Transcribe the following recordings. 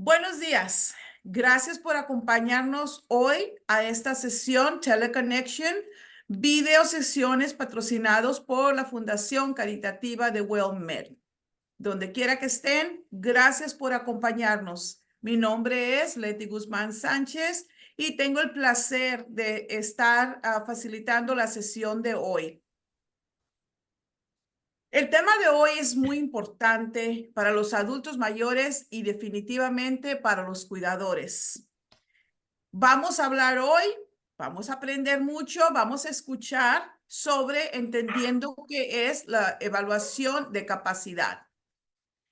Buenos días. Gracias por acompañarnos hoy a esta sesión Teleconnection, video sesiones patrocinados por la Fundación Caritativa de WellMed. Donde quiera que estén, gracias por acompañarnos. Mi nombre es Leti Guzmán Sánchez y tengo el placer de estar facilitando la sesión de hoy. El tema de hoy es muy importante para los adultos mayores y definitivamente para los cuidadores. Vamos a hablar hoy, vamos a aprender mucho, vamos a escuchar sobre entendiendo qué es la evaluación de capacidad.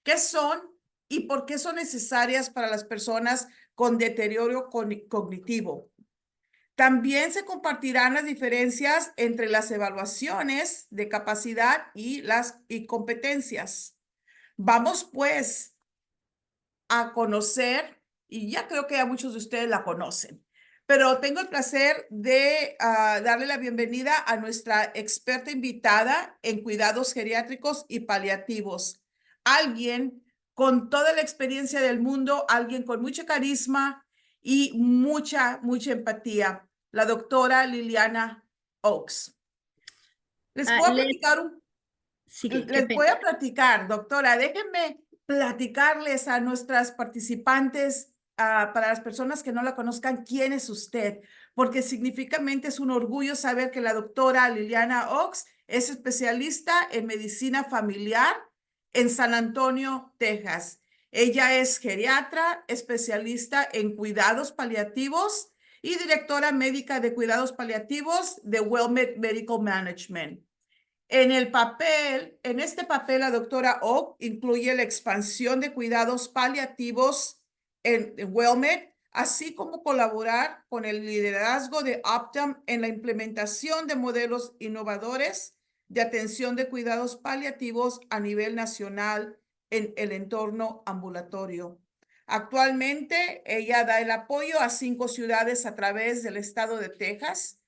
¿Qué son y por qué son necesarias para las personas con deterioro cognitivo? También se compartirán las diferencias entre las evaluaciones de capacidad y las competencias. Vamos pues a conocer, y ya creo que ya muchos de ustedes la conocen, pero tengo el placer de darle la bienvenida a nuestra experta invitada en cuidados geriátricos y paliativos. Alguien con toda la experiencia del mundo, alguien con mucho carisma y mucha empatía, la doctora Liliana Oaks. Les puedo Les, platicar sí, qué Les pena. voy a platicar, doctora. Déjenme platicarles a nuestras participantes, para las personas que no la conozcan, quién es usted, porque significativamente es un orgullo saber que la doctora Liliana Oaks es especialista en medicina familiar en San Antonio, Texas. Ella es geriatra, especialista en cuidados paliativos y directora médica de cuidados paliativos de WellMed Medical Management. En este papel, la doctora Oak incluye la expansión de cuidados paliativos en WellMed, así como colaborar con el liderazgo de Optum en la implementación de modelos innovadores de atención de cuidados paliativos a nivel nacional en el entorno ambulatorio. Actualmente, ella da el apoyo a 5 ciudades a través del estado de Texas.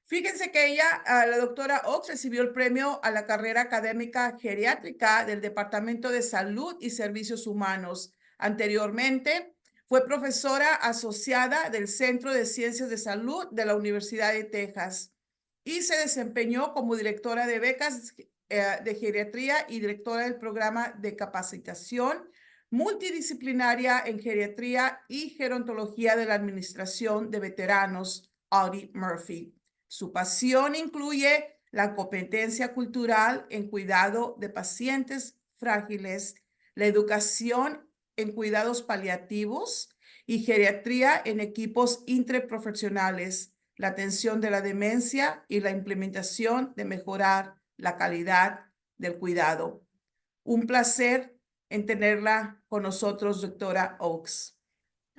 Fíjense que ella, la doctora Oaks, recibió el premio a la carrera académica geriátrica del Departamento de Salud y Servicios Humanos. Anteriormente, fue profesora asociada del Centro de Ciencias de Salud de la Universidad de Texas y se desempeñó como directora de becas de geriatría y directora del programa de capacitación multidisciplinaria en geriatría y gerontología de la Administración de Veteranos, Audie Murphy. Su pasión incluye la competencia cultural en cuidado de pacientes frágiles, la educación en cuidados paliativos y geriatría en equipos interprofesionales, la atención de la demencia y la implementación de mejorar la calidad del cuidado. Un placer en tenerla con nosotros, doctora Oaks.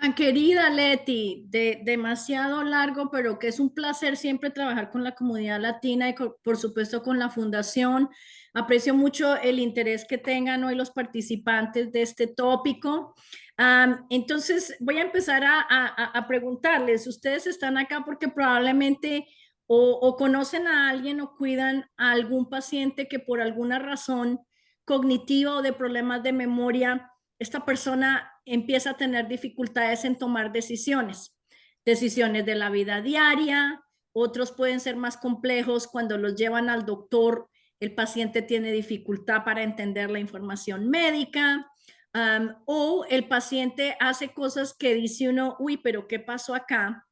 Tan querida Leti, demasiado largo, pero que es un placer siempre trabajar con la comunidad latina y por supuesto con la fundación. Aprecio mucho el interés que tengan hoy los participantes de este tópico. Entonces voy a empezar a preguntarles, ustedes están acá porque probablemente o conocen a alguien o cuidan a algún paciente que por alguna razón cognitiva o de problemas de memoria, esta persona empieza a tener dificultades en tomar decisiones de la vida diaria. Otros pueden ser más complejos cuando los llevan al doctor. El paciente tiene dificultad para entender la información médica, o el paciente hace cosas que dice uno, uy, pero ¿qué pasó acá?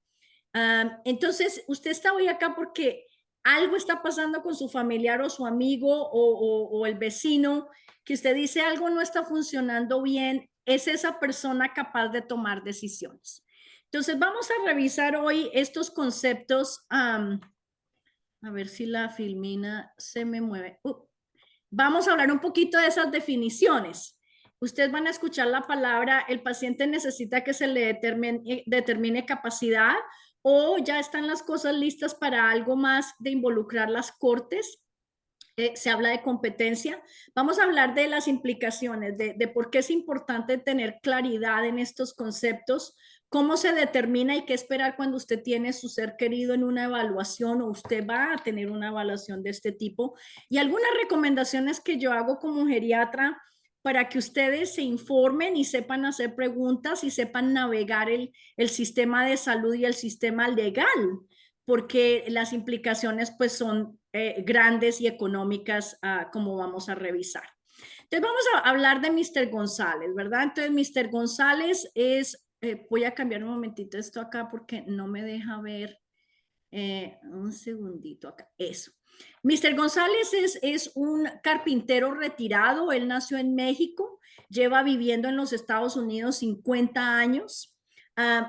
Entonces, usted está hoy acá porque algo está pasando con su familiar o su amigo o el vecino, que usted dice algo no está funcionando bien, es esa persona capaz de tomar decisiones. Entonces, vamos a revisar hoy estos conceptos. A ver si la filmina se me mueve. Vamos a hablar un poquito de esas definiciones. Ustedes van a escuchar la palabra, el paciente necesita que se le determine capacidad, o ya están las cosas listas para algo más de involucrar las cortes. Se habla de competencia. Vamos a hablar de las implicaciones, de por qué es importante tener claridad en estos conceptos, cómo se determina y qué esperar cuando usted tiene su ser querido en una evaluación o usted va a tener una evaluación de este tipo, y algunas recomendaciones que yo hago como geriatra para que ustedes se informen y sepan hacer preguntas y sepan navegar el sistema de salud y el sistema legal, porque las implicaciones pues son grandes y económicas, como vamos a revisar. Entonces vamos a hablar de Mr. González, ¿verdad? Entonces Mr. González es, voy a cambiar un momentito esto acá porque no me deja ver. Un segundito acá, eso. Mr. González es un carpintero retirado, él nació en México, lleva viviendo en los Estados Unidos 50 años,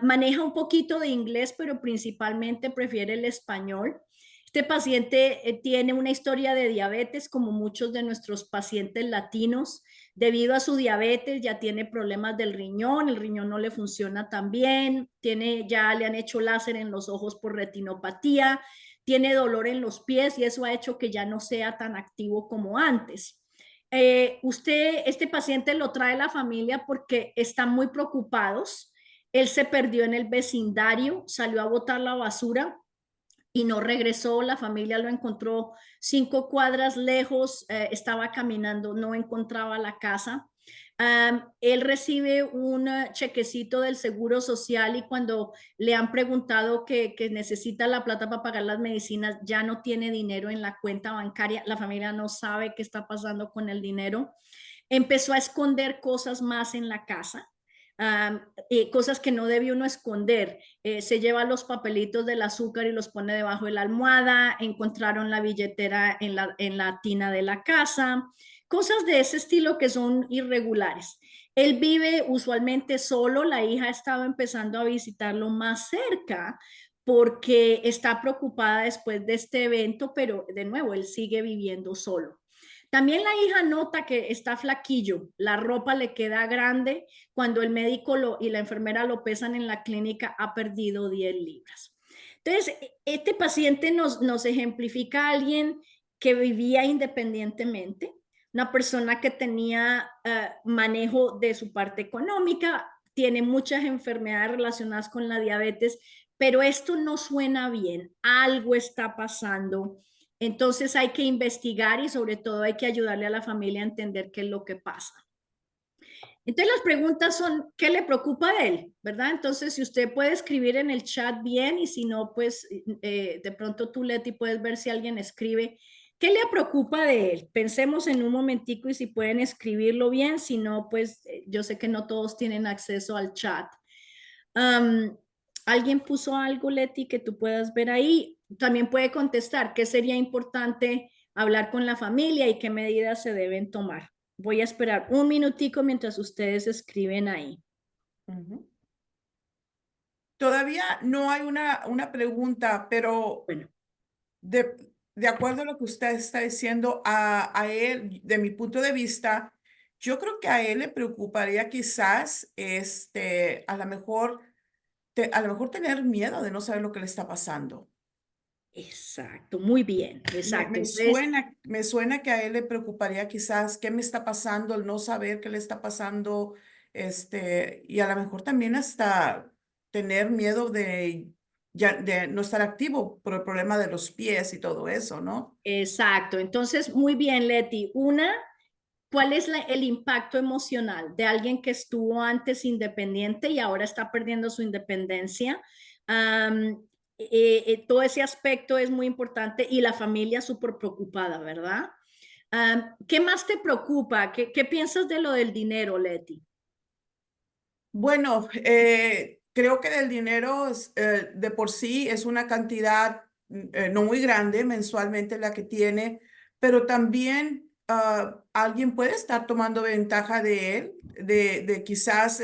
maneja un poquito de inglés, pero principalmente prefiere el español. Este paciente tiene una historia de diabetes como muchos de nuestros pacientes latinos. Debido a su diabetes ya tiene problemas del riñón, el riñón no le funciona tan bien, ya le han hecho láser en los ojos por retinopatía, tiene dolor en los pies y eso ha hecho que ya no sea tan activo como antes. Este paciente lo trae la familia porque están muy preocupados. Él se perdió en el vecindario, salió a botar la basura y no regresó. La familia lo encontró 5 cuadras lejos, estaba caminando, no encontraba la casa. Él recibe un chequecito del Seguro Social y cuando le han preguntado que necesita la plata para pagar las medicinas, ya no tiene dinero en la cuenta bancaria. La familia no sabe qué está pasando con el dinero. Empezó a esconder cosas más en la casa. Cosas que no debe uno esconder. Se lleva los papelitos del azúcar y los pone debajo de la almohada. Encontraron la billetera en la tina de la casa. Cosas de ese estilo que son irregulares. Él vive usualmente solo. La hija estaba empezando a visitarlo más cerca porque está preocupada después de este evento, pero de nuevo, él sigue viviendo solo. También la hija nota que está flaquillo, la ropa le queda grande. Cuando el médico y la enfermera lo pesan en la clínica, ha perdido 10 libras. Entonces, este paciente nos ejemplifica a alguien que vivía independientemente, una persona que tenía manejo de su parte económica, tiene muchas enfermedades relacionadas con la diabetes, pero esto no suena bien, algo está pasando. Entonces hay que investigar y sobre todo hay que ayudarle a la familia a entender qué es lo que pasa. Entonces las preguntas son, ¿qué le preocupa de él? ¿Verdad? Entonces si usted puede escribir en el chat bien y si no, pues de pronto tú, Leti, puedes ver si alguien escribe. ¿Qué le preocupa de él? Pensemos en un momentico y si pueden escribirlo bien, si no, pues yo sé que no todos tienen acceso al chat. ¿Alguien puso algo, Leti, que tú puedas ver ahí? También puede contestar qué sería importante hablar con la familia y qué medidas se deben tomar. Voy a esperar un minutico mientras ustedes escriben ahí. Todavía no hay una pregunta, pero Bueno, de acuerdo a lo que usted está diciendo, a él, de mi punto de vista, yo creo que a él le preocuparía quizás, a lo mejor tener miedo de no saber lo que le está pasando. exacto, muy bien, Me, exacto. me Entonces, suena, me suena que a él le preocuparía quizás qué me está pasando, el no saber qué le está pasando, y a lo mejor también hasta tener miedo de no estar activo por el problema de los pies y todo eso, ¿no? exacto. Entonces, muy bien, Leti. ¿Cuál es el impacto emocional de alguien que estuvo antes independiente y ahora está perdiendo su independencia? Todo ese aspecto es muy importante y la familia súper preocupada, ¿verdad? ¿Qué más te preocupa? ¿Qué piensas de lo del dinero, Leti? Bueno, creo que el dinero de por sí es una cantidad no muy grande mensualmente la que tiene, pero también alguien puede estar tomando ventaja de él, de quizás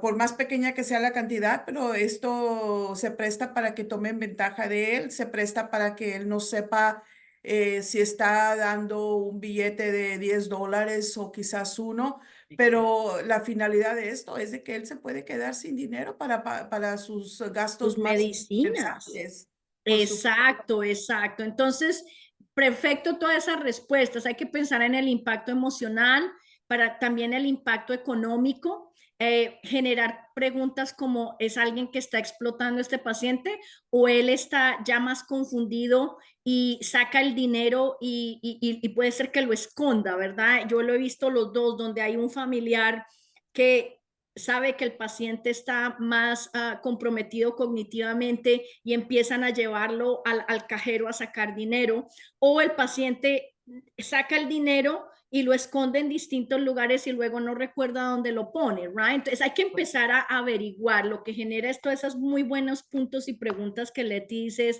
por más pequeña que sea la cantidad, pero esto se presta para que tomen ventaja de él, se presta para que él no sepa si está dando un billete de $10 o quizás uno. Pero la finalidad de esto es de que él se puede quedar sin dinero para sus Sus gastos más medicinas. indispensables, por supuesto. Exacto, exacto. Entonces, perfecto todas esas respuestas. Hay que pensar en el impacto emocional, para también el impacto económico. generar preguntas como, ¿es alguien que está explotando a este paciente o él está ya más confundido y saca el dinero y puede ser que lo esconda, ¿verdad? Yo lo he visto los dos, donde hay un familiar que sabe que el paciente está más comprometido cognitivamente y empiezan a llevarlo al cajero a sacar dinero, o el paciente saca el dinero y lo esconde en distintos lugares y luego no recuerda dónde lo pone, right? Entonces hay que empezar a averiguar lo que genera esto, esos muy buenos puntos y preguntas que Leti dices.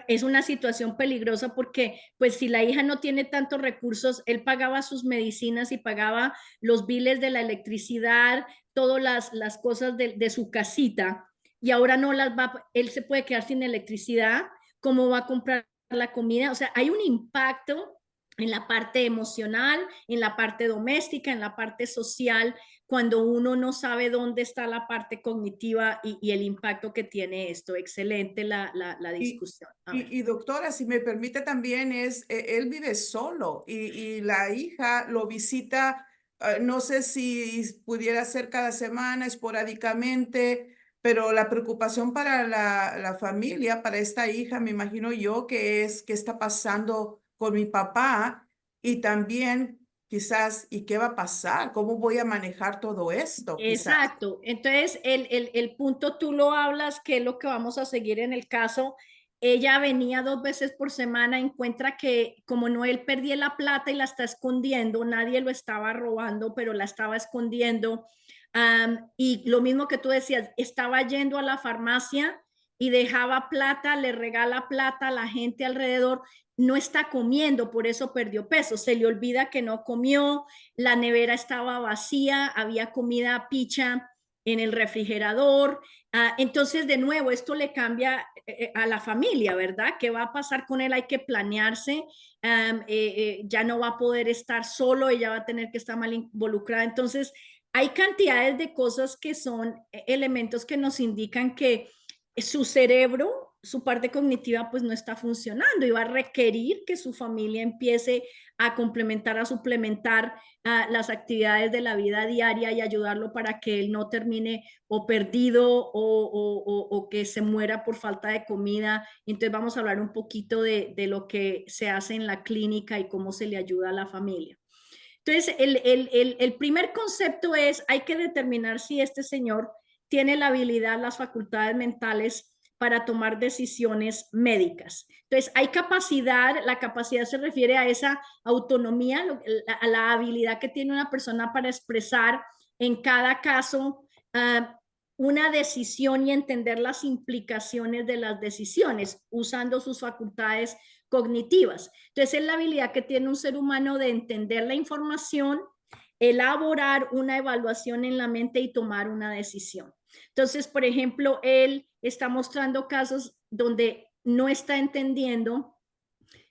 Es una situación peligrosa porque, pues, si la hija no tiene tantos recursos, él pagaba sus medicinas y pagaba los biles de la electricidad, todas las cosas de su casita, y ahora no las va, él se puede quedar sin electricidad, ¿cómo va a comprar la comida? O sea, hay un impacto en la parte emocional, en la parte doméstica, en la parte social, cuando uno no sabe dónde está la parte cognitiva y el impacto que tiene esto. Excelente la Y, discusión. A ver. y doctora, si me permite también, él vive solo y la hija lo visita, no sé si pudiera ser cada semana, esporádicamente, pero la preocupación para la familia, para esta hija, me imagino yo que es qué está pasando con mi papá y también quizás, ¿y qué va a pasar? ¿Cómo voy a manejar todo esto? Quizás. Exacto. Entonces, el punto tú lo hablas, que es lo que vamos a seguir en el caso. Ella venía 2 veces por semana, encuentra que como no, él perdía la plata y la está escondiendo, nadie lo estaba robando, pero la estaba escondiendo. Y lo mismo que tú decías, estaba yendo a la farmacia y dejaba plata, le regala plata a la gente alrededor, no está comiendo, por eso perdió peso, se le olvida que no comió, la nevera estaba vacía, había comida picha en el refrigerador. Entonces, de nuevo, esto le cambia a la familia, ¿verdad? ¿Qué va a pasar con él? Hay que planearse. Ya no va a poder estar solo, ella va a tener que estar mal involucrada. Entonces, hay cantidades de cosas que son elementos que nos indican que su cerebro, su parte cognitiva, pues no está funcionando y va a requerir que su familia empiece a complementar, a suplementar las actividades de la vida diaria y ayudarlo para que él no termine o perdido o que se muera por falta de comida. Entonces vamos a hablar un poquito de lo que se hace en la clínica y cómo se le ayuda a la familia. Entonces, el primer concepto es, hay que determinar si este señor tiene la habilidad, las facultades mentales para tomar decisiones médicas. Entonces, hay capacidad, la capacidad se refiere a esa autonomía, a la habilidad que tiene una persona para expresar en cada caso una decisión y entender las implicaciones de las decisiones usando sus facultades cognitivas. Entonces, es la habilidad que tiene un ser humano de entender la información, elaborar una evaluación en la mente y tomar una decisión. Entonces, por ejemplo, él está mostrando casos donde no está entendiendo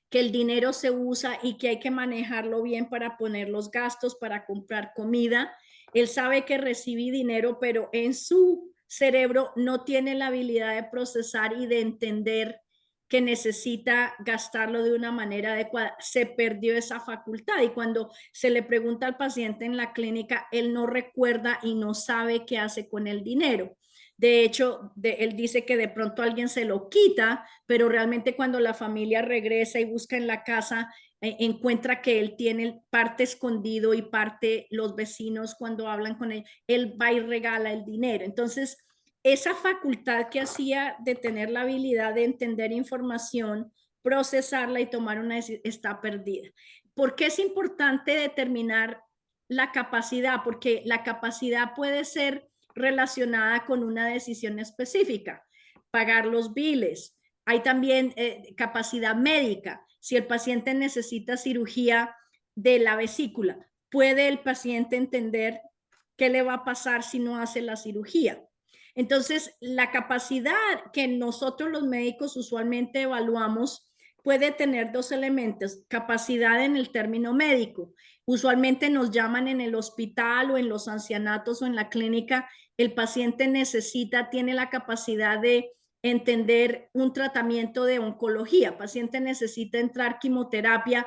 que el dinero se usa y que hay que manejarlo bien para poner los gastos, para comprar comida. Él sabe que recibe dinero, pero en su cerebro no tiene la habilidad de procesar y de entender que necesita gastarlo de una manera adecuada. Se perdió esa facultad y cuando se le pregunta al paciente en la clínica, él no recuerda y no sabe qué hace con el dinero. De hecho, él dice que de pronto alguien se lo quita, pero realmente cuando la familia regresa y busca en la casa, encuentra que él tiene parte escondido y parte los vecinos cuando hablan con él va y regala el dinero. Entonces, esa facultad que hacía de tener la habilidad de entender información, procesarla y tomar una decisión está perdida. ¿Por qué es importante determinar la capacidad? Porque la capacidad puede ser relacionada con una decisión específica, pagar los biles. Hay también capacidad médica. Si el paciente necesita cirugía de la vesícula, ¿puede el paciente entender qué le va a pasar si no hace la cirugía? Entonces, la capacidad que nosotros los médicos usualmente evaluamos puede tener dos elementos: capacidad en el término médico. Usualmente nos llaman en el hospital o en los ancianatos o en la clínica, el paciente tiene la capacidad de entender un tratamiento de oncología. El paciente necesita entrar quimioterapia,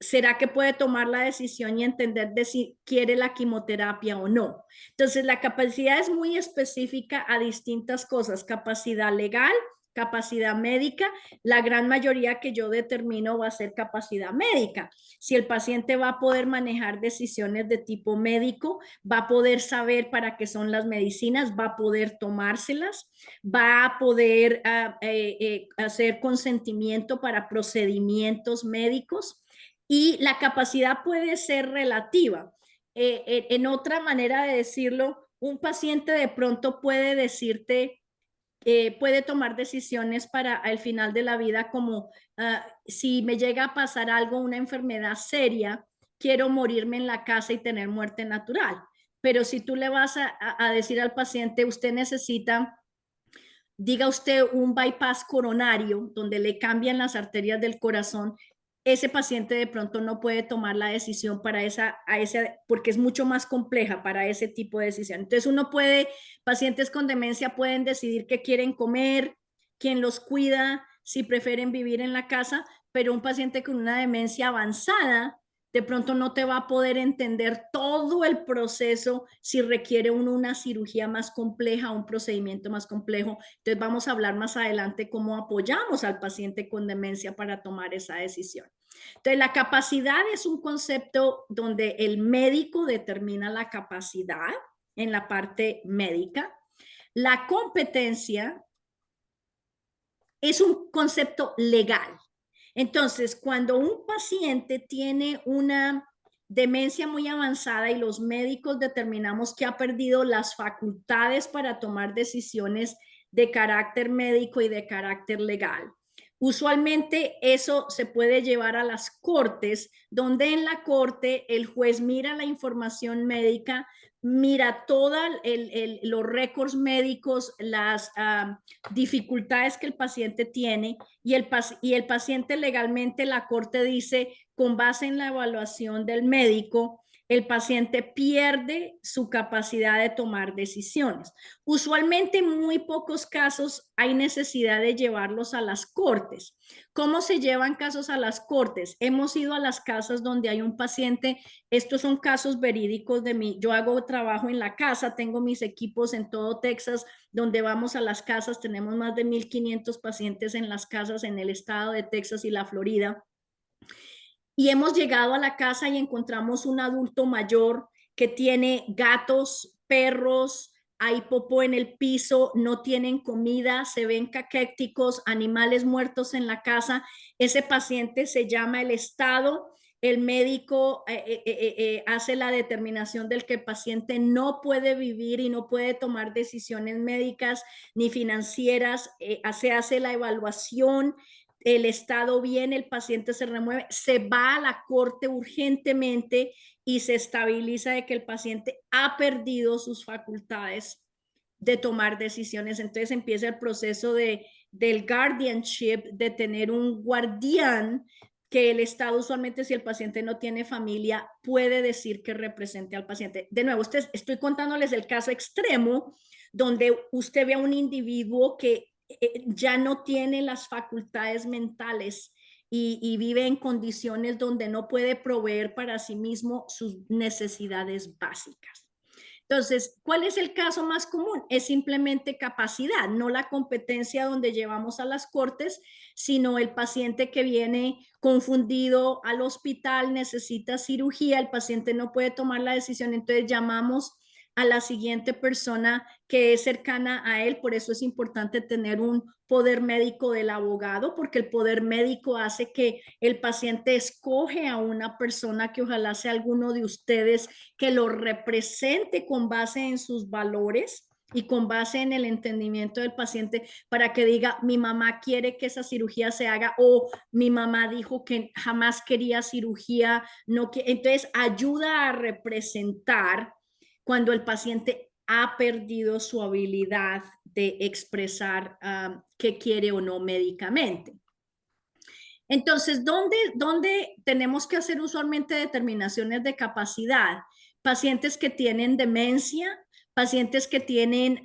¿será que puede tomar la decisión y entender de si quiere la quimioterapia o no? Entonces, la capacidad es muy específica a distintas cosas, capacidad legal, capacidad médica. La gran mayoría que yo determino va a ser capacidad médica. Si el paciente va a poder manejar decisiones de tipo médico, va a poder saber para qué son las medicinas, va a poder tomárselas, va a poder hacer consentimiento para procedimientos médicos, y la capacidad puede ser relativa. En otra manera de decirlo, un paciente de pronto puede decirte, puede tomar decisiones para el final de la vida como si me llega a pasar algo, una enfermedad seria, quiero morirme en la casa y tener muerte natural. Pero si tú le vas a decir al paciente, usted necesita, diga usted, un bypass coronario donde le cambian las arterias del corazón, ese paciente de pronto no puede tomar la decisión para porque es mucho más compleja para ese tipo de decisión. Entonces uno puede, pacientes con demencia pueden decidir qué quieren comer, quién los cuida, si prefieren vivir en la casa, pero un paciente con una demencia avanzada de pronto no te va a poder entender todo el proceso si requiere una cirugía más compleja, un procedimiento más complejo. Entonces vamos a hablar más adelante cómo apoyamos al paciente con demencia para tomar esa decisión. Entonces la capacidad es un concepto donde el médico determina la capacidad en la parte médica. La competencia es un concepto legal. Entonces, cuando un paciente tiene una demencia muy avanzada y los médicos determinamos que ha perdido las facultades para tomar decisiones de carácter médico y de carácter legal, usualmente eso se puede llevar a las cortes, donde en la corte el juez mira la información médica, mira todos los récords médicos, las dificultades que el paciente tiene, y el paciente legalmente, la corte dice, con base en la evaluación del médico, el paciente pierde su capacidad de tomar decisiones. Usualmente en muy pocos casos hay necesidad de llevarlos a las cortes. ¿Cómo se llevan casos a las cortes? Hemos ido a las casas donde hay un paciente, estos son casos verídicos de mí, yo hago trabajo en la casa, tengo mis equipos en todo Texas, donde vamos a las casas, tenemos más de 1,500 pacientes en las casas en el estado de Texas y la Florida. Y hemos llegado a la casa y encontramos un adulto mayor que tiene gatos, perros, hay popó en el piso, no tienen comida, se ven caquéticos, animales muertos en la casa. Ese paciente se llama el estado. El médico hace la determinación del que el paciente no puede vivir y no puede tomar decisiones médicas ni financieras. Se hace la evaluación, el estado bien, el paciente se remueve, se va a la corte urgentemente y se estabiliza de que el paciente ha perdido sus facultades de tomar decisiones. Entonces empieza el proceso del guardianship, de tener un guardián que el Estado usualmente, si el paciente no tiene familia, puede decir que represente al paciente. De nuevo, estoy contándoles el caso extremo donde usted ve a un individuo que ya no tiene las facultades mentales y vive en condiciones donde no puede proveer para sí mismo sus necesidades básicas. Entonces, ¿cuál es el caso más común? Es simplemente capacidad, no la competencia donde llevamos a las cortes, sino el paciente que viene confundido al hospital, necesita cirugía, el paciente no puede tomar la decisión, entonces llamamos a la siguiente persona que es cercana a él. Por eso es importante tener un poder médico del abogado, porque el poder médico hace que el paciente escoge a una persona que ojalá sea alguno de ustedes que lo represente con base en sus valores y con base en el entendimiento del paciente, para que diga, mi mamá quiere que esa cirugía se haga, o mi mamá dijo que jamás quería cirugía, no que... Entonces ayuda a representar cuando el paciente ha perdido su habilidad de expresar qué quiere o no médicamente. Entonces, ¿dónde tenemos que hacer usualmente determinaciones de capacidad? Pacientes que tienen demencia, pacientes que tienen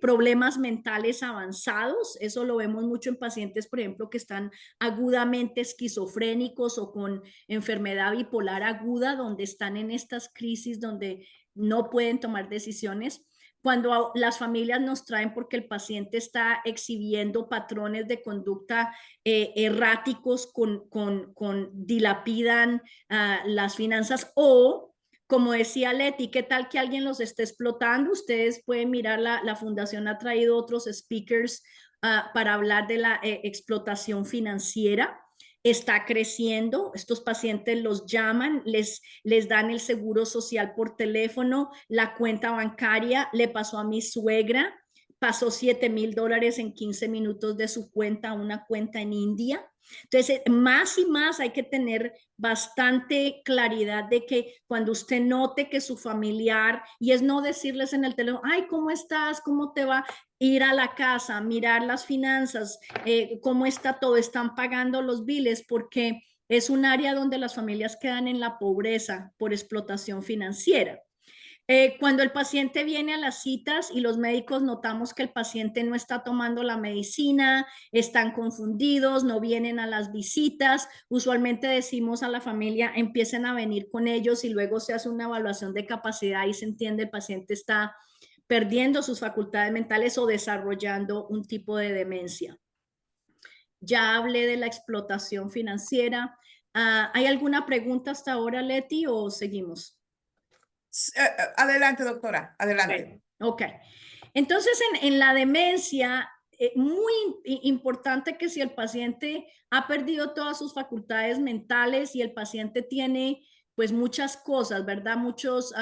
problemas mentales avanzados. Eso lo vemos mucho en pacientes, por ejemplo, que están agudamente esquizofrénicos o con enfermedad bipolar aguda, donde están en estas crisis donde no pueden tomar decisiones. Cuando las familias nos traen porque el paciente está exhibiendo patrones de conducta erráticos dilapidan las finanzas, o como decía Leti, ¿qué tal que alguien los esté explotando? Ustedes pueden mirar, la fundación ha traído otros speakers para hablar de la explotación financiera. Está creciendo, estos pacientes los llaman, les dan el seguro social por teléfono, la cuenta bancaria. Le pasó a mi suegra, pasó $7,000 en 15 minutos de su cuenta a una cuenta en India. Entonces, más y más hay que tener bastante claridad de que cuando usted note que su familiar, y es no decirles en el teléfono, ay, ¿cómo estás? ¿Cómo te va? Ir a la casa, mirar las finanzas, cómo está todo, están pagando los biles, porque es un área donde las familias quedan en la pobreza por explotación financiera. Cuando el paciente viene a las citas y los médicos notamos que el paciente no está tomando la medicina, están confundidos, no vienen a las visitas, usualmente decimos a la familia, empiecen a venir con ellos y luego se hace una evaluación de capacidad y se entiende el paciente está perdiendo sus facultades mentales o desarrollando un tipo de demencia. Ya hablé de la explotación financiera. ¿Hay alguna pregunta hasta ahora, Leti, o seguimos? Adelante, doctora, adelante. Ok. Entonces, en la demencia, muy importante que si el paciente ha perdido todas sus facultades mentales y el paciente tiene pues muchas cosas, ¿verdad? Muchos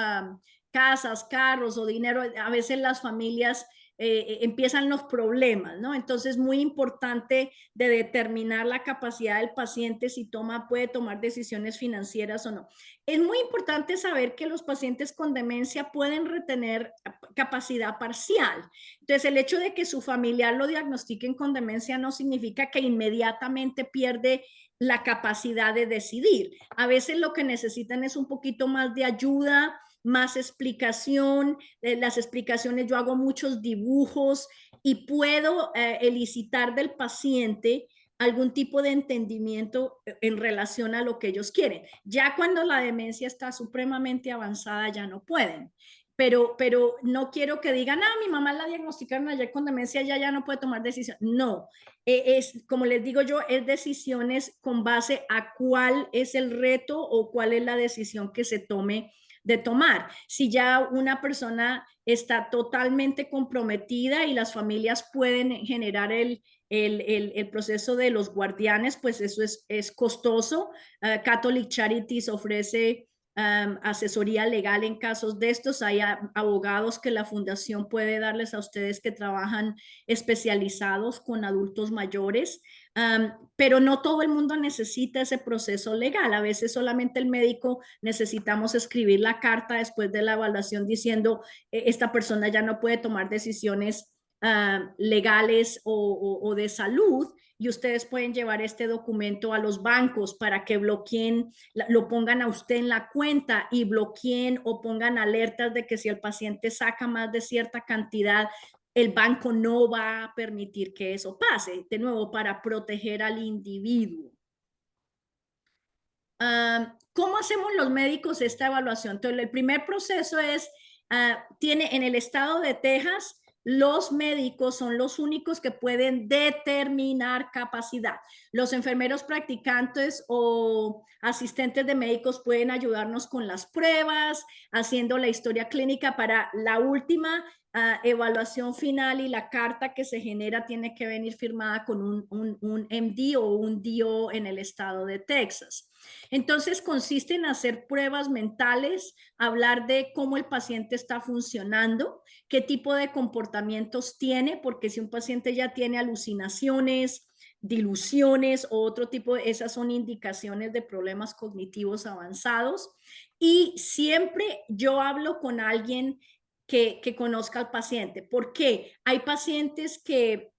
casas, carros o dinero, a veces las familias empiezan los problemas, ¿no? Entonces, muy importante de determinar la capacidad del paciente si puede tomar decisiones financieras o no. Es muy importante saber que los pacientes con demencia pueden retener capacidad parcial. Entonces, el hecho de que su familiar lo diagnostiquen con demencia no significa que inmediatamente pierde la capacidad de decidir. A veces lo que necesitan es un poquito más de ayuda, más explicación. Las explicaciones, yo hago muchos dibujos y puedo elicitar del paciente algún tipo de entendimiento en relación a lo que ellos quieren. Ya cuando la demencia está supremamente avanzada, ya no pueden. Pero no quiero que digan, mi mamá la diagnosticaron ayer con demencia, ya no puede tomar decisión. No, es como les digo yo, es decisiones con base a cuál es el reto o cuál es la decisión que se tome de tomar. Si ya una persona está totalmente comprometida y las familias pueden generar el proceso de los guardianes, pues eso es costoso. Catholic Charities ofrece asesoría legal en casos de estos. Hay abogados que la fundación puede darles a ustedes que trabajan especializados con adultos mayores, pero no todo el mundo necesita ese proceso legal. A veces solamente el médico necesitamos escribir la carta después de la evaluación diciendo esta persona ya no puede tomar decisiones legales o de salud, y ustedes pueden llevar este documento a los bancos para que bloqueen, lo pongan a usted en la cuenta y bloqueen o pongan alertas de que si el paciente saca más de cierta cantidad, el banco no va a permitir que eso pase, de nuevo, para proteger al individuo. ¿Cómo hacemos los médicos esta evaluación? Entonces, el primer proceso es, tiene en el estado de Texas, los médicos son los únicos que pueden determinar capacidad. Los enfermeros practicantes o asistentes de médicos pueden ayudarnos con las pruebas, haciendo la historia clínica para la última evaluación final, y la carta que se genera tiene que venir firmada con un MD o un DO en el estado de Texas. Entonces, consiste en hacer pruebas mentales, hablar de cómo el paciente está funcionando, qué tipo de comportamientos tiene, porque si un paciente ya tiene alucinaciones, diluciones o otro tipo de, esas son indicaciones de problemas cognitivos avanzados. Y siempre yo hablo con alguien que conozca al paciente, porque hay pacientes que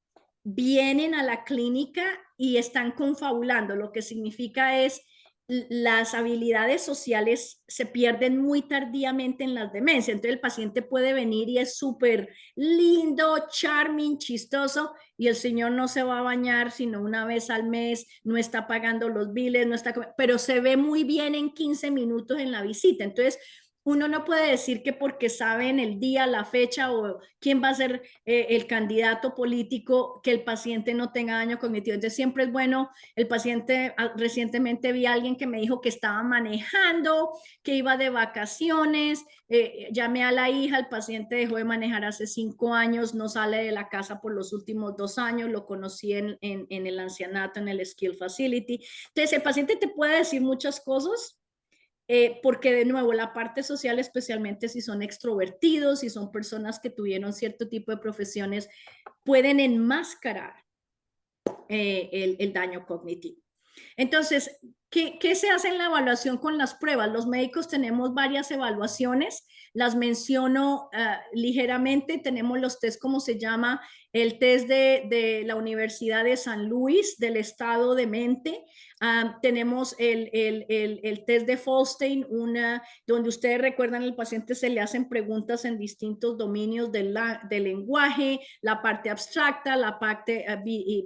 vienen a la clínica y están confabulando, lo que significa es las habilidades sociales se pierden muy tardíamente en las demencias. Entonces el paciente puede venir y es súper lindo, charming, chistoso, y el señor no se va a bañar sino una vez al mes, no está pagando los biles, no está, pero se ve muy bien en 15 minutos en la visita. Entonces uno no puede decir que porque saben el día, la fecha o quién va a ser el candidato político, que el paciente no tenga daño cognitivo. Entonces siempre es bueno. El paciente, recientemente vi a alguien que me dijo que estaba manejando, que iba de vacaciones, llamé a la hija, el paciente dejó de manejar hace 5 años, no sale de la casa por los últimos 2 años, lo conocí en el ancianato, en el Skill Facility. Entonces el paciente te puede decir muchas cosas, porque de nuevo la parte social, especialmente si son extrovertidos, si son personas que tuvieron cierto tipo de profesiones, pueden enmascarar el daño cognitivo. Entonces, ¿qué se hace en la evaluación con las pruebas? Los médicos tenemos varias evaluaciones, las menciono ligeramente. Tenemos los test, como se llama, el test de la Universidad de San Luis, del estado de mente. Tenemos el test de Folstein, donde ustedes recuerdan, al paciente se le hacen preguntas en distintos dominios del lenguaje, la parte abstracta, la parte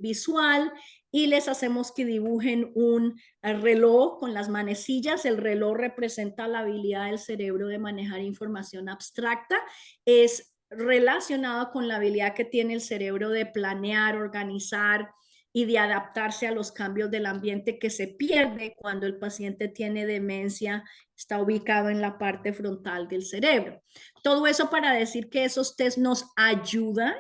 visual, y les hacemos que dibujen un reloj con las manecillas. El reloj representa la habilidad del cerebro de manejar información abstracta. Es relacionado con la habilidad que tiene el cerebro de planear, organizar y de adaptarse a los cambios del ambiente, que se pierde cuando el paciente tiene demencia. Está ubicado en la parte frontal del cerebro. Todo eso para decir que esos test nos ayudan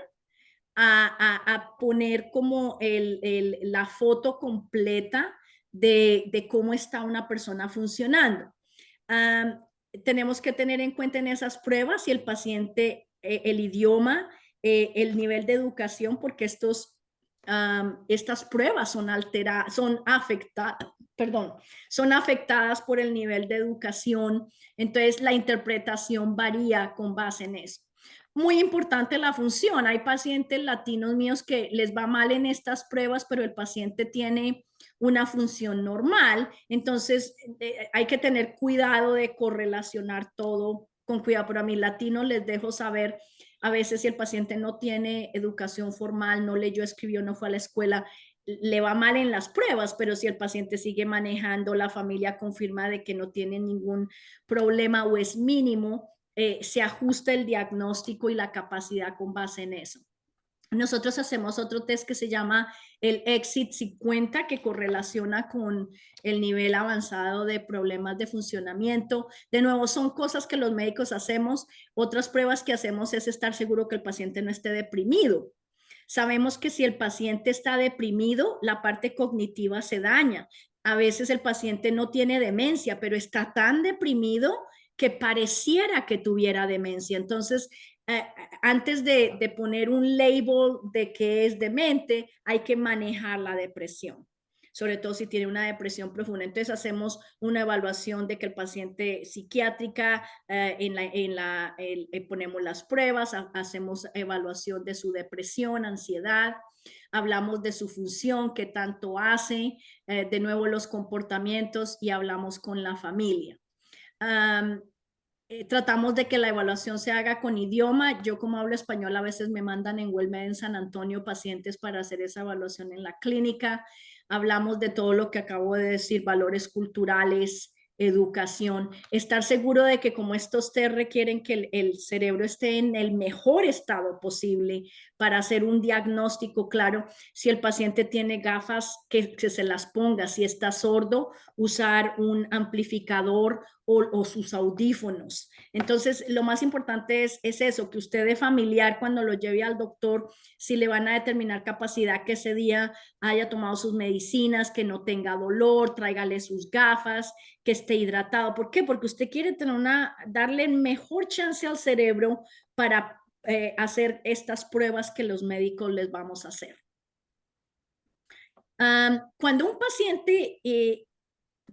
a poner como la foto completa de cómo está una persona funcionando. Um, Tenemos que tener en cuenta en esas pruebas si el paciente, el idioma, el nivel de educación, porque estas pruebas son afectadas por el nivel de educación. Entonces la interpretación varía con base en eso. Muy importante la función. Hay pacientes latinos míos que les va mal en estas pruebas, pero el paciente tiene una función normal. Entonces hay que tener cuidado de correlacionar todo con cuidado. Pero a mis latinos les dejo saber a veces si el paciente no tiene educación formal, no leyó, escribió, no fue a la escuela, le va mal en las pruebas, pero si el paciente sigue manejando, la familia confirma de que no tiene ningún problema o es mínimo, se ajusta el diagnóstico y la capacidad con base en eso. Nosotros hacemos otro test que se llama el Exit 50, que correlaciona con el nivel avanzado de problemas de funcionamiento. De nuevo, son cosas que los médicos hacemos. Otras pruebas que hacemos es estar seguro que el paciente no esté deprimido. Sabemos que si el paciente está deprimido, la parte cognitiva se daña. A veces el paciente no tiene demencia, pero está tan deprimido que pareciera que tuviera demencia. Entonces, antes de poner un label de que es demente, hay que manejar la depresión, sobre todo si tiene una depresión profunda. Entonces hacemos una evaluación de que el paciente psiquiátrica, ponemos las pruebas, hacemos evaluación de su depresión, ansiedad, hablamos de su función, qué tanto hace, de nuevo los comportamientos, y hablamos con la familia. Tratamos de que la evaluación se haga con idioma. Yo, como hablo español, a veces me mandan en WellMed en San Antonio pacientes para hacer esa evaluación en la clínica. Hablamos de todo lo que acabo de decir: valores culturales, educación, estar seguro de que, como estos test requieren que el cerebro esté en el mejor estado posible para hacer un diagnóstico claro. Si el paciente tiene gafas, que se las ponga. Si está sordo, usar un amplificador o sus audífonos. Entonces, lo más importante es eso, que usted de familiar, cuando lo lleve al doctor, si le van a determinar capacidad, que ese día haya tomado sus medicinas, que no tenga dolor, tráigale sus gafas, que esté hidratado. ¿Por qué? Porque usted quiere darle mejor chance al cerebro para hacer estas pruebas que los médicos les vamos a hacer. Cuando un paciente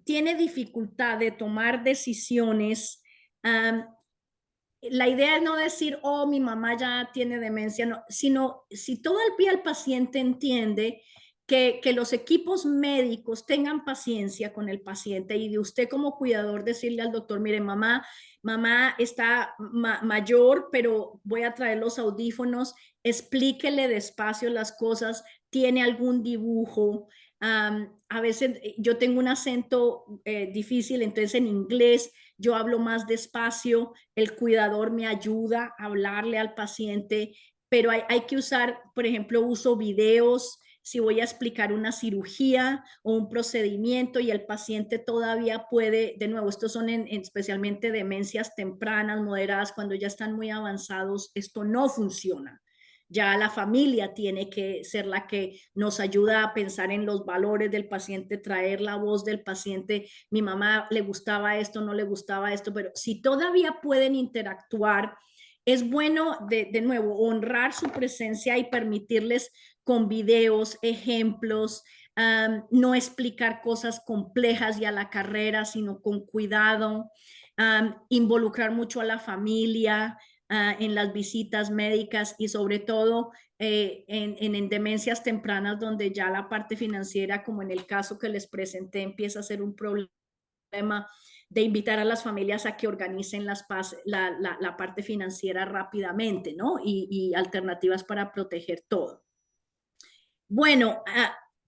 tiene dificultad de tomar decisiones, la idea es no decir, oh, mi mamá ya tiene demencia, no, sino si todo el paciente entiende que los equipos médicos tengan paciencia con el paciente y de usted como cuidador decirle al doctor, mire, mamá está mayor, pero voy a traer los audífonos, explíquele despacio las cosas, tiene algún dibujo. A veces yo tengo un acento difícil, entonces en inglés yo hablo más despacio, el cuidador me ayuda a hablarle al paciente, pero hay que usar, por ejemplo, uso videos si voy a explicar una cirugía o un procedimiento y el paciente todavía puede, de nuevo, estos son especialmente demencias tempranas, moderadas, cuando ya están muy avanzados, esto no funciona. Ya la familia tiene que ser la que nos ayuda a pensar en los valores del paciente, traer la voz del paciente. Mi mamá le gustaba esto, no le gustaba esto, pero si todavía pueden interactuar, es bueno de nuevo honrar su presencia y permitirles con videos, ejemplos, no explicar cosas complejas y a la carrera, sino con cuidado, involucrar mucho a la familia en las visitas médicas y sobre todo en demencias tempranas donde ya la parte financiera, como en el caso que les presenté, empieza a ser un problema de invitar a las familias a que organicen la parte financiera rápidamente, ¿no? Y alternativas para proteger todo. Bueno,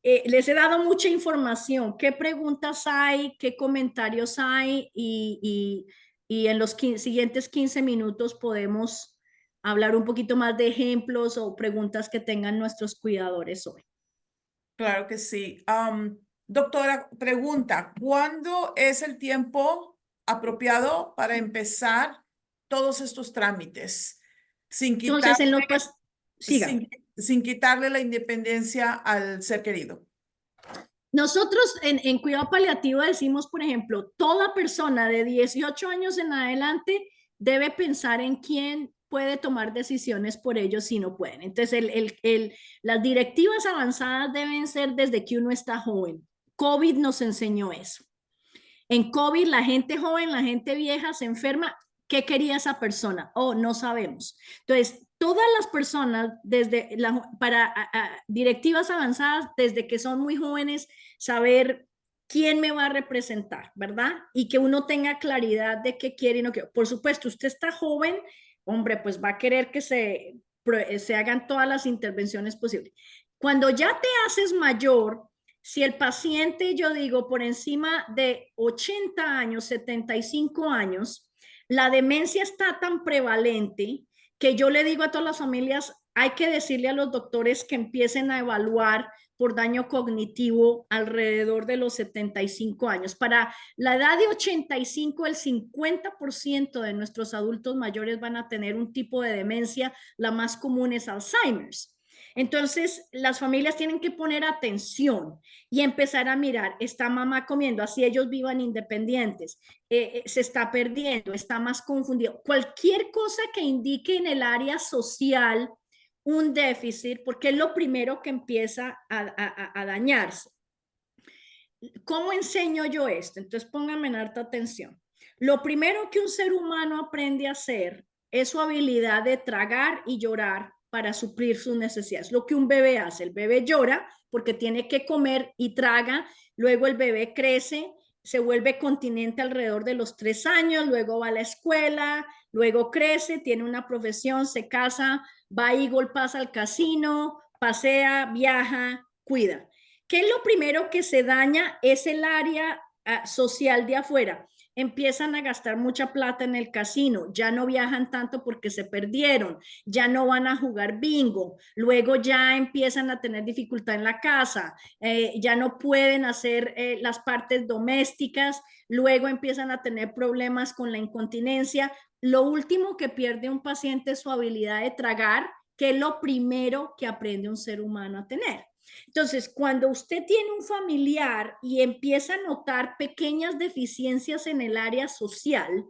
les he dado mucha información. ¿Qué preguntas hay? ¿Qué comentarios hay? Y en los siguientes 15 minutos podemos hablar un poquito más de ejemplos o preguntas que tengan nuestros cuidadores hoy. Claro que sí. Doctora, pregunta, ¿cuándo es el tiempo apropiado para empezar todos estos trámites sin quitar, Entonces, sigan. sin quitarle la independencia al ser querido? Nosotros en cuidado paliativo decimos, por ejemplo, toda persona de 18 años en adelante debe pensar en quién puede tomar decisiones por ellos si no pueden. Entonces, las directivas avanzadas deben ser desde que uno está joven. COVID nos enseñó eso. En COVID, la gente joven, la gente vieja se enferma. ¿Qué quería esa persona? Oh, no sabemos. Entonces, todas las personas, para directivas avanzadas, desde que son muy jóvenes, saber quién me va a representar, ¿verdad? Y que uno tenga claridad de qué quiere y no quiere. Por supuesto, usted está joven, hombre, pues va a querer que se hagan todas las intervenciones posibles. Cuando ya te haces mayor, si el paciente, yo digo, por encima de 80 años, 75 años, la demencia está tan prevalente que yo le digo a todas las familias, hay que decirle a los doctores que empiecen a evaluar por daño cognitivo alrededor de los 75 años. Para la edad de 85, el 50% de nuestros adultos mayores van a tener un tipo de demencia, la más común es Alzheimer's. Entonces, las familias tienen que poner atención y empezar a mirar, está mamá comiendo, así ellos vivan independientes, se está perdiendo, está más confundido. Cualquier cosa que indique en el área social un déficit, porque es lo primero que empieza a dañarse. ¿Cómo enseño yo esto? Entonces pónganme en harta atención. Lo primero que un ser humano aprende a hacer es su habilidad de tragar y llorar para suplir sus necesidades. Lo que un bebé hace, el bebé llora porque tiene que comer y traga, luego el bebé crece, se vuelve continente alrededor de los 3 años, luego va a la escuela, luego crece, tiene una profesión, se casa, va a Eagle Pass al casino, pasea, viaja, cuida. ¿Qué es lo primero que se daña? Es el área social de afuera. Empiezan a gastar mucha plata en el casino, ya no viajan tanto porque se perdieron, ya no van a jugar bingo, luego ya empiezan a tener dificultad en la casa, ya no pueden hacer las partes domésticas, luego empiezan a tener problemas con la incontinencia. Lo último que pierde un paciente es su habilidad de tragar, que es lo primero que aprende un ser humano a tener. Entonces, cuando usted tiene un familiar y empieza a notar pequeñas deficiencias en el área social,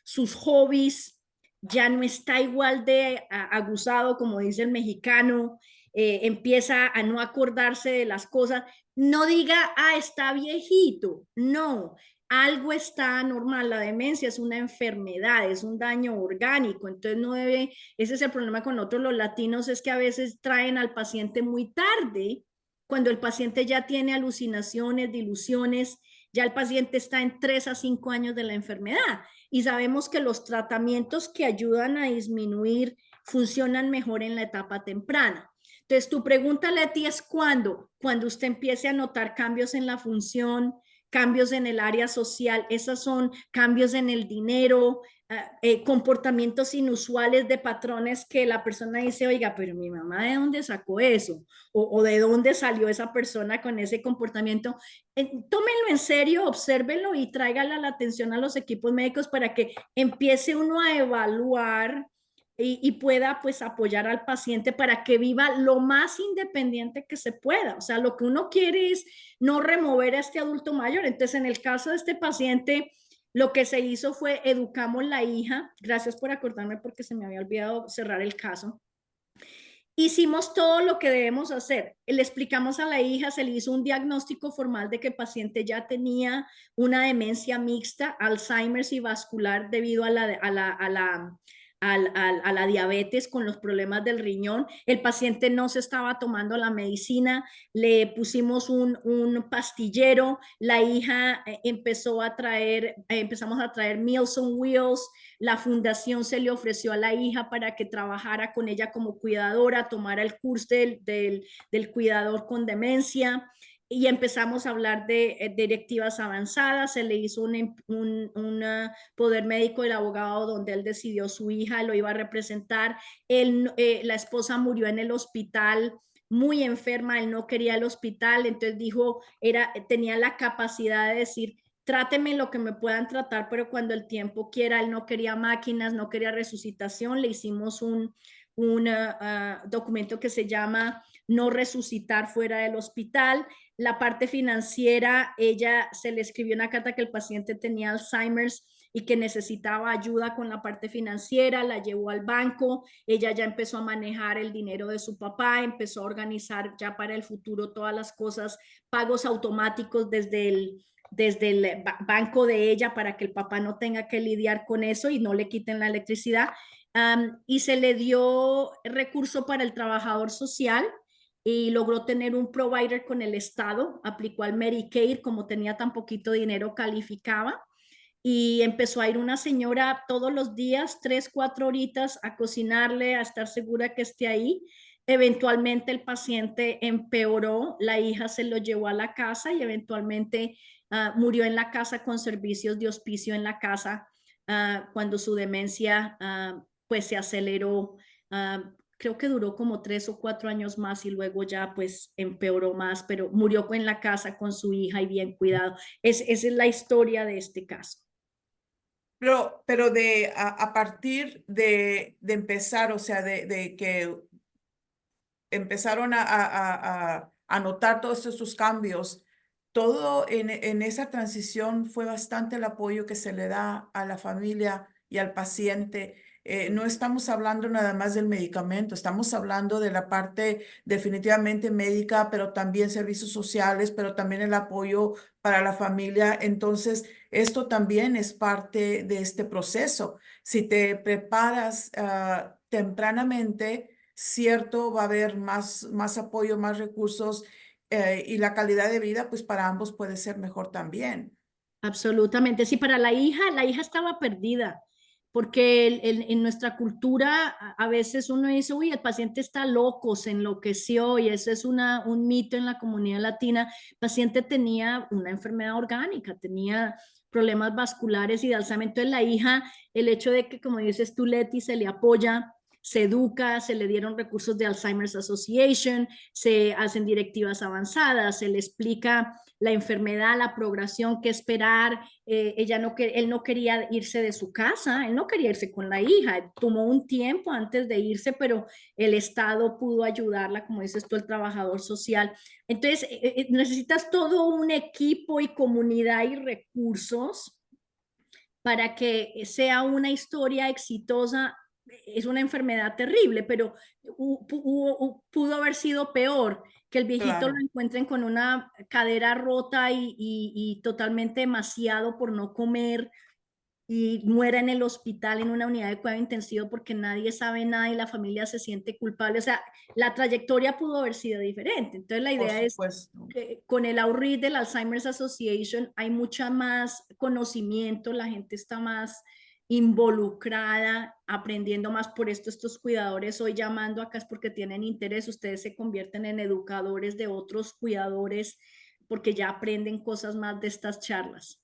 sus hobbies, ya no está igual de aguzado, como dice el mexicano, empieza a no acordarse de las cosas, no diga, está viejito, no, algo está anormal, la demencia es una enfermedad, es un daño orgánico, entonces no debe, ese es el problema con nosotros los latinos, es que a veces traen al paciente muy tarde cuando el paciente ya tiene alucinaciones, diluciones, ya el paciente está en 3 a 5 años de la enfermedad y sabemos que los tratamientos que ayudan a disminuir funcionan mejor en la etapa temprana. Entonces, tu pregunta, Leti, es ¿cuándo? Cuando usted empiece a notar cambios en la función, cambios en el área social, esos son cambios en el dinero, comportamientos inusuales de patrones que la persona dice, oiga, pero mi mamá, ¿de dónde sacó eso? O de dónde salió esa persona con ese comportamiento. Tómenlo en serio, obsérvenlo y tráigala la atención a los equipos médicos para que empiece uno a evaluar y pueda pues apoyar al paciente para que viva lo más independiente que se pueda. O sea, lo que uno quiere es no remover a este adulto mayor. Entonces, en el caso de este paciente, lo que se hizo fue educamos la hija. Gracias por acordarme porque se me había olvidado cerrar el caso. Hicimos todo lo que debemos hacer. Le explicamos a la hija, se le hizo un diagnóstico formal de que el paciente ya tenía una demencia mixta, Alzheimer's y vascular debido a la diabetes con los problemas del riñón. El paciente no se estaba tomando la medicina, le pusimos un pastillero, la hija empezamos a traer Meals on Wheels, la fundación se le ofreció a la hija para que trabajara con ella como cuidadora, tomara el curso del cuidador con demencia y empezamos a hablar de directivas avanzadas, se le hizo poder médico del abogado donde él decidió su hija, lo iba a representar, la esposa murió en el hospital muy enferma, él no quería el hospital, entonces dijo, tenía la capacidad de decir, tráteme lo que me puedan tratar, pero cuando el tiempo quiera, él no quería máquinas, no quería resucitación, le hicimos un documento que se llama no resucitar fuera del hospital. La parte financiera, ella se le escribió una carta que el paciente tenía Alzheimer's y que necesitaba ayuda con la parte financiera, la llevó al banco, ella ya empezó a manejar el dinero de su papá, empezó a organizar ya para el futuro todas las cosas, pagos automáticos desde el banco de ella para que el papá no tenga que lidiar con eso y no le quiten la electricidad. Y se le dio recurso para el trabajador social y logró tener un provider con el Estado, aplicó al Medicaid, como tenía tan poquito dinero, calificaba y empezó a ir una señora todos los días, 3, 4 horitas a cocinarle, a estar segura que esté ahí. Eventualmente el paciente empeoró, la hija se lo llevó a la casa y eventualmente murió en la casa con servicios de hospicio en la casa cuando su demencia pues se aceleró. Creo que duró como 3 o 4 años más y luego ya pues empeoró más, pero murió en la casa con su hija y bien cuidado. Esa es la historia de este caso. Pero a partir de empezar, o sea, de que empezaron a notar todos estos cambios, todo en esa transición fue bastante el apoyo que se le da a la familia y al paciente. No estamos hablando nada más del medicamento, estamos hablando de la parte definitivamente médica, pero también servicios sociales, pero también el apoyo para la familia. Entonces, esto también es parte de este proceso. Si te preparas tempranamente, cierto, va a haber más apoyo, más recursos y la calidad de vida, pues para ambos puede ser mejor también. Absolutamente. Sí, para la hija estaba perdida, porque en nuestra cultura a veces uno dice, uy, el paciente está loco, se enloqueció, y eso es un mito en la comunidad latina. El paciente tenía una enfermedad orgánica, tenía problemas vasculares y de Alzheimer. Entonces la hija, el hecho de que, como dices tú, Leti, se le apoya, se educa, se le dieron recursos de Alzheimer's Association, se hacen directivas avanzadas, se le explica la enfermedad, la progresión, qué esperar. Él no quería irse de su casa, él no quería irse con la hija. Tomó un tiempo antes de irse, pero el Estado pudo ayudarla, como dices tú, el trabajador social. Entonces, necesitas todo un equipo y comunidad y recursos para que sea una historia exitosa. Es una enfermedad terrible, pero pudo haber sido peor, que el viejito lo Claro. encuentren con una cadera rota y totalmente demasiado por no comer. y muera en el hospital en una unidad de cuidado intensivo porque nadie sabe nada y la familia se siente culpable. O sea, la trayectoria pudo haber sido diferente. Entonces, la Por idea es supuesto. que con el AURID del Alzheimer's Association hay mucha más conocimiento, la gente está más involucrada, aprendiendo más. Por esto estos cuidadores hoy llamando acá es porque tienen interés, ustedes se convierten en educadores de otros cuidadores porque ya aprenden cosas más de estas charlas.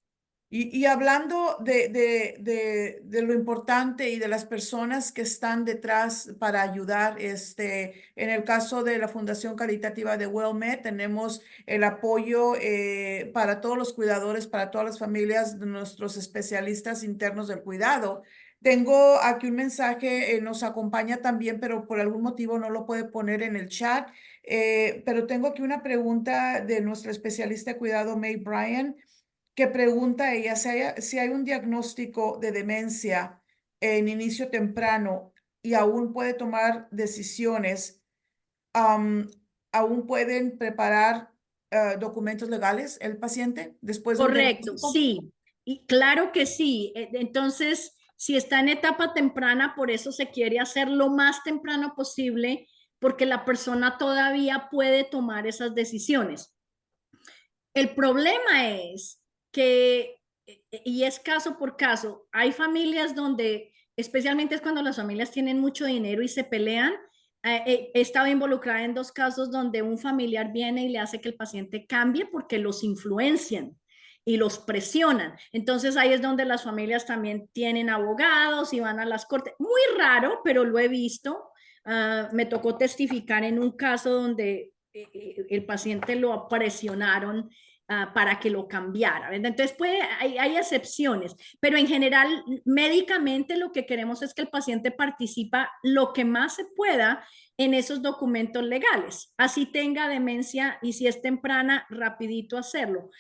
Y hablando de lo importante y de las personas que están detrás para ayudar, en el caso de la Fundación Caritativa de WellMed, tenemos el apoyo para todos los cuidadores, para todas las familias de nuestros especialistas internos del cuidado. Tengo aquí un mensaje, nos acompaña también, pero por algún motivo no lo puede poner en el chat. Pero tengo aquí una pregunta de nuestra especialista de cuidado, May Bryan, que pregunta ella si hay un diagnóstico de demencia en inicio temprano y aún puede tomar decisiones, am, aún pueden preparar documentos legales el paciente después de un Correcto, diagnóstico. sí. Y claro que sí. Entonces, si está en etapa temprana, por eso se quiere hacer lo más temprano posible, porque la persona todavía puede tomar esas decisiones. El problema es que, y es caso por caso, hay familias donde, especialmente es cuando las familias tienen mucho dinero y se pelean. He estado involucrada en dos casos donde un familiar viene y le hace que el paciente cambie porque los influencian y los presionan. Entonces ahí es donde las familias también tienen abogados y van a las cortes. Muy raro, pero lo he visto. Me tocó testificar en un caso donde el paciente lo presionaron para que lo cambiara, ¿verdad? Entonces hay excepciones, pero en general médicamente lo que queremos es que el paciente participa lo que más se pueda en esos documentos legales, así tenga demencia y si es temprana, rapidito hacerlo.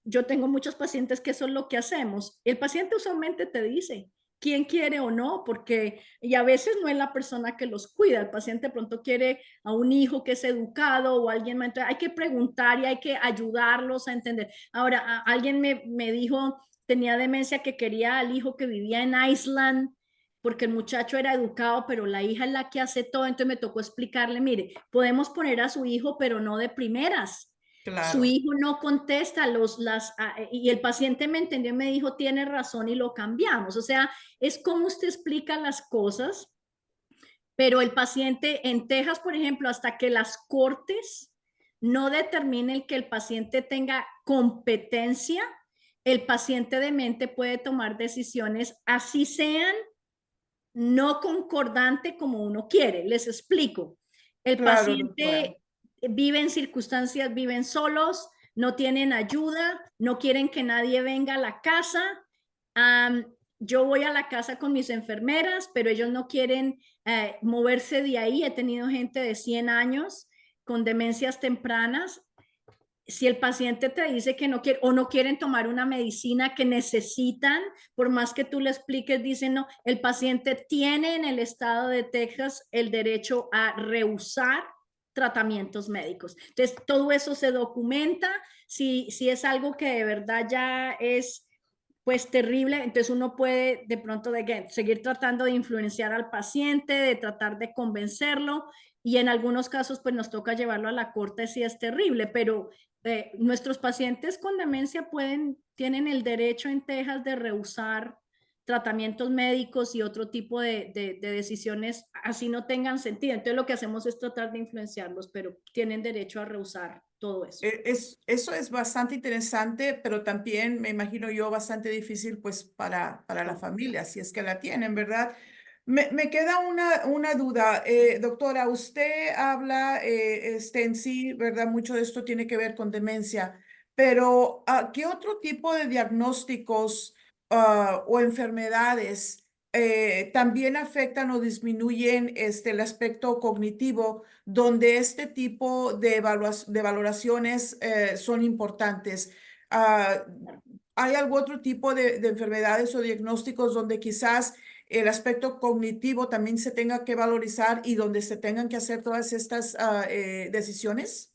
Yo tengo muchos pacientes que eso es lo que hacemos. El paciente usualmente te dice, quién quiere o no, porque y a veces no es la persona que los cuida, el paciente pronto quiere a un hijo que es educado o alguien más, hay que preguntar y hay que ayudarlos a entender. Ahora, alguien me dijo, tenía demencia que quería al hijo que vivía en Iceland porque el muchacho era educado, pero la hija es la que hace todo, entonces me tocó explicarle, mire, podemos poner a su hijo, pero no de primeras. Su Claro. hijo no contesta y el paciente me entendió y me dijo, tiene razón y lo cambiamos. O sea, es como usted explica las cosas, pero el paciente en Texas, por ejemplo, hasta que las cortes no determinen que el paciente tenga competencia, el paciente demente puede tomar decisiones así sean no concordante como uno quiere. Les explico. El Claro, doctora. paciente vive en circunstancias, viven solos, no tienen ayuda, no quieren que nadie venga a la casa. Yo voy a la casa con mis enfermeras, pero ellos no quieren moverse de ahí. He tenido gente de 100 años con demencias tempranas. Si el paciente te dice que no quiere o no quieren tomar una medicina que necesitan, por más que tú le expliques, dicen no, el paciente tiene en el estado de Texas el derecho a rehusar tratamientos médicos. Entonces, todo eso se documenta. Si es algo que de verdad ya es pues terrible, entonces uno puede de pronto seguir tratando de influenciar al paciente, de tratar de convencerlo y en algunos casos pues nos toca llevarlo a la corte si es terrible, pero nuestros pacientes con demencia tienen el derecho en Texas de rehusar tratamientos médicos y otro tipo de decisiones así no tengan sentido. Entonces lo que hacemos es tratar de influenciarlos, pero tienen derecho a rehusar todo eso. Eso es bastante interesante, pero también me imagino yo bastante difícil pues para la familia, si es que la tienen, ¿verdad? Me queda una duda, doctora, usted habla en sí, ¿verdad? Mucho de esto tiene que ver con demencia, pero ¿qué otro tipo de diagnósticos o enfermedades también afectan o disminuyen el aspecto cognitivo, donde este tipo de, de valoraciones son importantes? Ah, ¿Hay algún otro tipo de enfermedades o diagnósticos donde quizás el aspecto cognitivo también se tenga que valorizar y donde se tengan que hacer todas estas decisiones?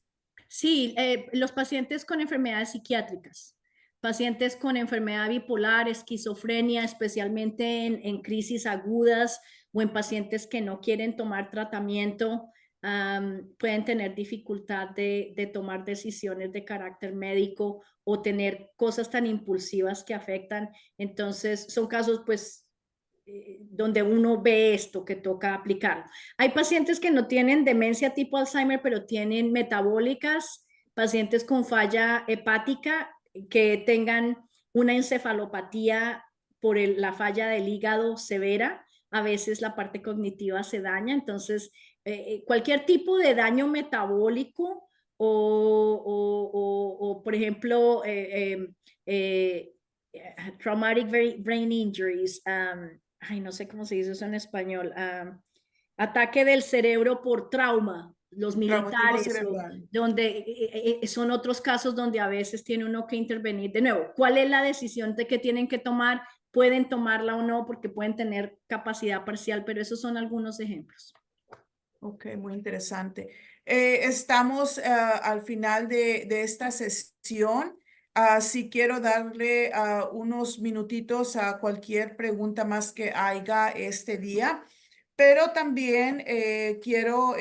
Sí, los pacientes con enfermedades psiquiátricas, pacientes con enfermedad bipolar, esquizofrenia, especialmente en crisis agudas o en pacientes que no quieren tomar tratamiento, pueden tener dificultad de tomar decisiones de carácter médico o tener cosas tan impulsivas que afectan. Entonces, son casos, pues, donde uno ve esto que toca aplicar. Hay pacientes que no tienen demencia tipo Alzheimer, pero tienen metabólicas, pacientes con falla hepática que tengan una encefalopatía por la falla del hígado severa. A veces la parte cognitiva se daña, entonces cualquier tipo de daño metabólico o por ejemplo, traumatic brain injuries, ay, no sé cómo se dice eso en español, ataque del cerebro por trauma, los Traumatismo militares, cerebral. donde son otros casos donde a veces tiene uno que intervenir. De nuevo, ¿cuál es la decisión de que tienen que tomar? Pueden tomarla o no porque pueden tener capacidad parcial, pero esos son algunos ejemplos. Ok, muy interesante. Estamos al final de esta sesión. Sí quiero darle unos minutitos a cualquier pregunta más que haya este día, pero también quiero,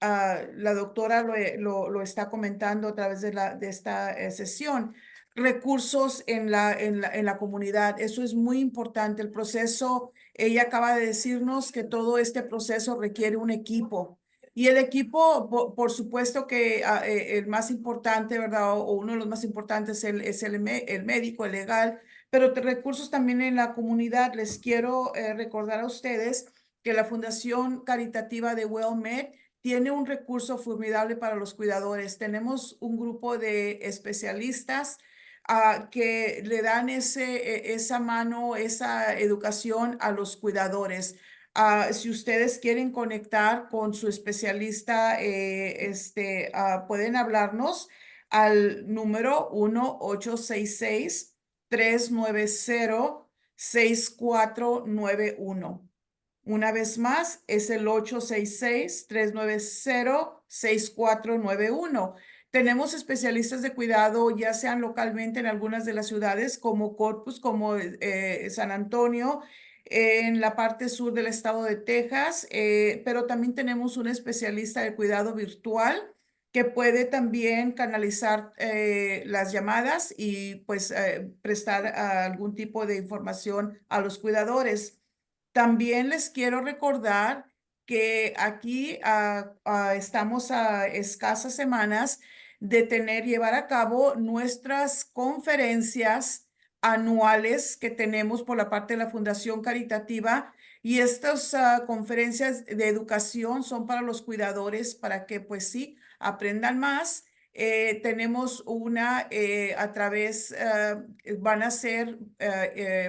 la doctora lo está comentando a través de esta sesión, recursos en la comunidad. Eso es muy importante. El proceso, ella acaba de decirnos que todo este proceso requiere un equipo. Y el equipo, por supuesto que el más importante, ¿verdad? O uno de los más importantes es el médico, el legal, pero recursos también en la comunidad. Les quiero recordar a ustedes que la Fundación Caritativa de WellMed tiene un recurso formidable para los cuidadores. Tenemos un grupo de especialistas que le dan esa mano, esa educación a los cuidadores. Si ustedes quieren conectar con su especialista, pueden hablarnos al número 1-866-390-6491. Una vez más, es el 866-390-6491. Tenemos especialistas de cuidado, ya sean localmente en algunas de las ciudades como Corpus, como San Antonio, en la parte sur del estado de Texas, pero también tenemos un especialista de cuidado virtual que puede también canalizar las llamadas y pues prestar algún tipo de información a los cuidadores. También les quiero recordar que aquí estamos a escasas semanas de llevar a cabo nuestras conferencias anuales que tenemos por la parte de la Fundación Caritativa, y estas conferencias de educación son para los cuidadores para que pues sí aprendan más. Tenemos una a través, van a ser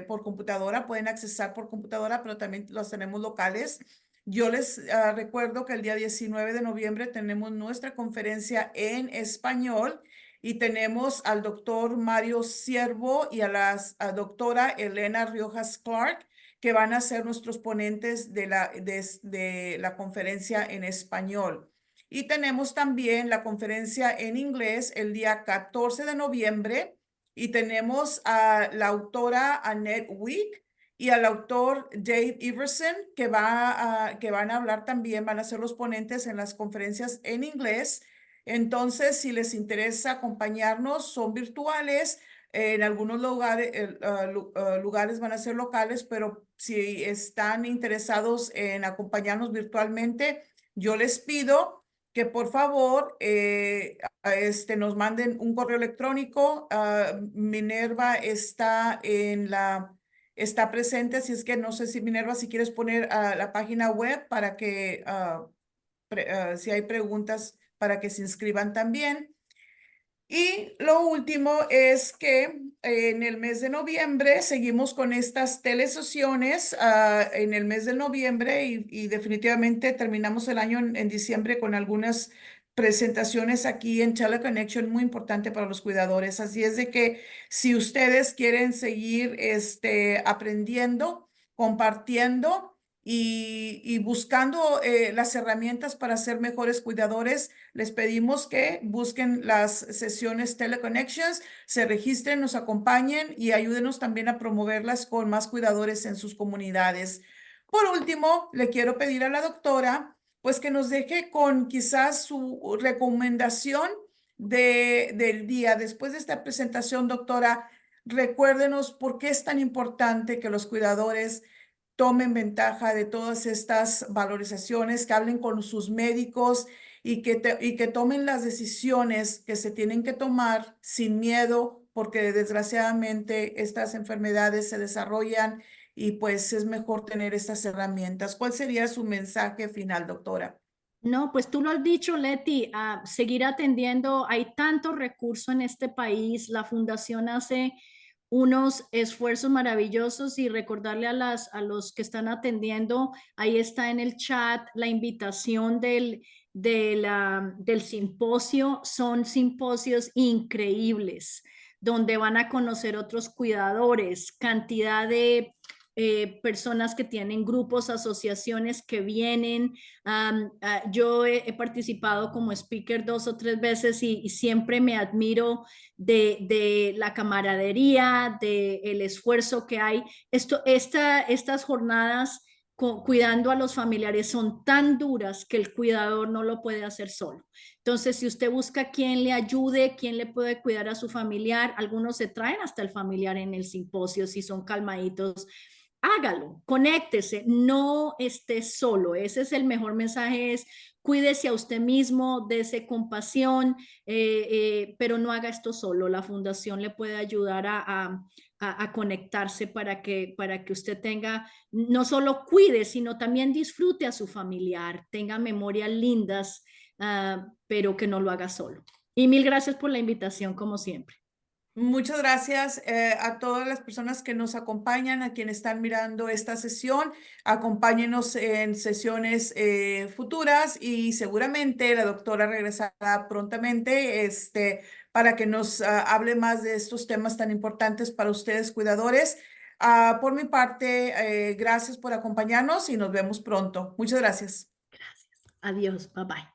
por computadora, pueden accesar por computadora, pero también los tenemos locales. Yo les recuerdo que el día 19 de noviembre tenemos nuestra conferencia en español y tenemos al doctor Mario Siervo y a la doctora Elena Riojas Clark, que van a ser nuestros ponentes de la conferencia en español. Y tenemos también la conferencia en inglés el día 14 de noviembre y tenemos a la autora Annette Wick y al autor Dave Iverson que van a hablar también, van a ser los ponentes en las conferencias en inglés. Entonces, si les interesa acompañarnos, son virtuales. En algunos lugares van a ser locales, pero si están interesados en acompañarnos virtualmente, yo les pido que por favor nos manden un correo electrónico. Minerva está presente, así es que no sé si Minerva, si quieres poner la página web para que si hay preguntas para que se inscriban también. Y lo último es que en el mes de noviembre seguimos con estas telesesiones en el mes de noviembre y definitivamente terminamos el año en diciembre con algunas presentaciones aquí en Teleconnection muy importante para los cuidadores. Así es de que si ustedes quieren seguir aprendiendo, compartiendo, y buscando las herramientas para ser mejores cuidadores, les pedimos que busquen las sesiones Teleconnections, se registren, nos acompañen y ayúdenos también a promoverlas con más cuidadores en sus comunidades. Por último, le quiero pedir a la doctora, pues que nos deje con quizás su recomendación del día. Después de esta presentación, doctora, recuérdenos por qué es tan importante que los cuidadores tomen ventaja de todas estas valorizaciones, que hablen con sus médicos y que tomen las decisiones que se tienen que tomar sin miedo, porque desgraciadamente estas enfermedades se desarrollan y pues es mejor tener estas herramientas. ¿Cuál sería su mensaje final, doctora? No, pues tú lo has dicho, Leti, a seguir atendiendo. Hay tanto recurso en este país. La fundación hace unos esfuerzos maravillosos y recordarle a los que están atendiendo, ahí está en el chat la invitación del simposio. Son simposios increíbles donde van a conocer otros cuidadores, cantidad de personas que tienen grupos, asociaciones que vienen. Yo he participado como speaker 2 o 3 veces y siempre me admiro de la camaradería, del esfuerzo que hay. Estas jornadas cuidando a los familiares son tan duras que el cuidador no lo puede hacer solo. Entonces, si usted busca quién le ayude, quién le puede cuidar a su familiar, algunos se traen hasta el familiar en el simposio si son calmaditos. Hágalo, conéctese, no esté solo. Ese es el mejor mensaje, es cuídese a usted mismo, dese compasión, pero no haga esto solo. La fundación le puede ayudar a conectarse para que usted tenga, no solo cuide, sino también disfrute a su familiar, tenga memorias lindas, pero que no lo haga solo. Y mil gracias por la invitación, como siempre. Muchas gracias a todas las personas que nos acompañan, a quienes están mirando esta sesión. Acompáñenos en sesiones futuras y seguramente la doctora regresará prontamente para que nos hable más de estos temas tan importantes para ustedes, cuidadores. Por mi parte, gracias por acompañarnos y nos vemos pronto. Muchas gracias. Adiós, bye bye.